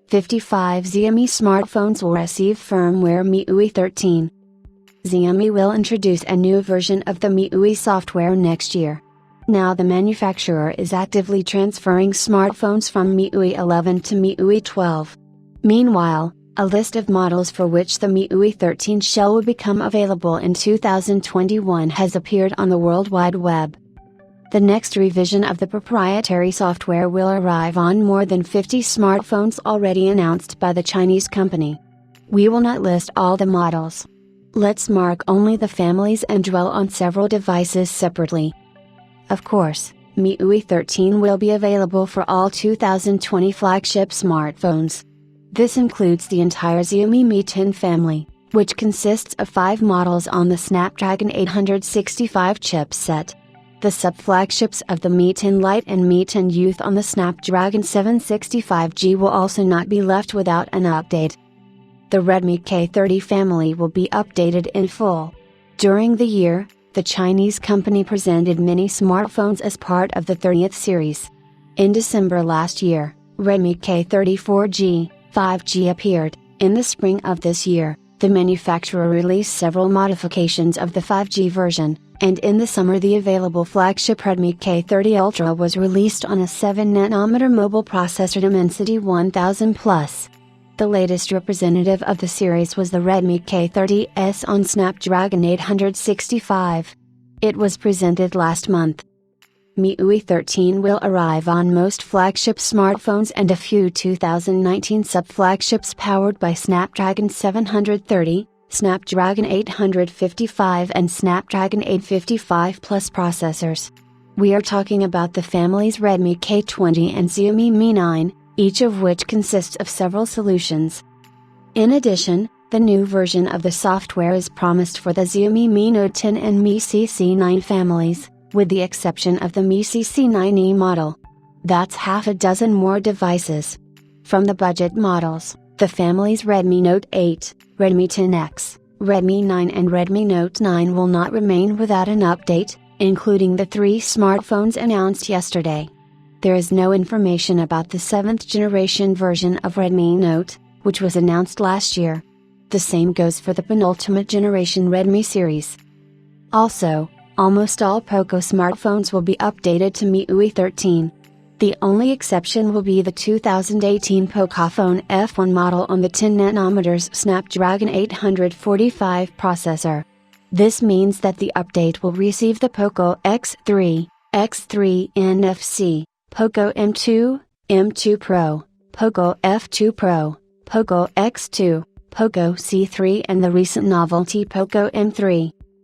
55 Xiaomi smartphones will receive firmware MIUI 13. Xiaomi will introduce a new version of the MIUI software next year. Now the manufacturer is actively transferring smartphones from MIUI 11 to MIUI 12. Meanwhile, a list of models for which the MIUI 13 shell will become available in 2021 has appeared on the World Wide Web. The next revision of the proprietary software will arrive on more than 50 smartphones already announced by the Chinese company. We will not list all the models. Let's mark only the families and dwell on several devices separately. Of course, MIUI 13 will be available for all 2020 flagship smartphones. This includes the entire Xiaomi Mi 10 family, which consists of 5 models on the Snapdragon 865 chipset. The sub-flagships of the Mi 10 Lite and Mi 10 Youth on the Snapdragon 765G will also not be left without an update. The Redmi K30 family will be updated in full. During the year, the Chinese company presented many smartphones as part of the 30th series. In December last year, Redmi K30 4G, 5G appeared. In the spring of this year, the manufacturer released several modifications of the 5G version, and in the summer the available flagship Redmi K30 Ultra was released on a 7nm mobile processor Dimensity 1000+. The latest representative of the series was the Redmi K30S on Snapdragon 865. It was presented last month. MIUI 13 will arrive on most flagship smartphones and a few 2019 sub-flagships powered by Snapdragon 730, Snapdragon 855 and Snapdragon 855 Plus processors. We are talking about the families Redmi K20 and Xiaomi Mi 9, each of which consists of several solutions. In addition, the new version of the software is promised for the Xiaomi Mi Note 10 and Mi CC9 families, with the exception of the Mi CC9e model. That's half a dozen more devices. From the budget models, the families Redmi Note 8, Redmi 10X, Redmi 9 and Redmi Note 9 will not remain without an update, including the 3 smartphones announced yesterday. There is no information about the 7th generation version of Redmi Note, which was announced last year. The same goes for the penultimate generation Redmi series. Also, almost all Poco smartphones will be updated to MIUI 13. The only exception will be the 2018 Pocophone F1 model on the 10nm Snapdragon 845 processor. This means that the update will receive the Poco X3, X3 NFC, Poco M2, M2 Pro, Poco F2 Pro, Poco X2, Poco C3 and the recent novelty Poco M3.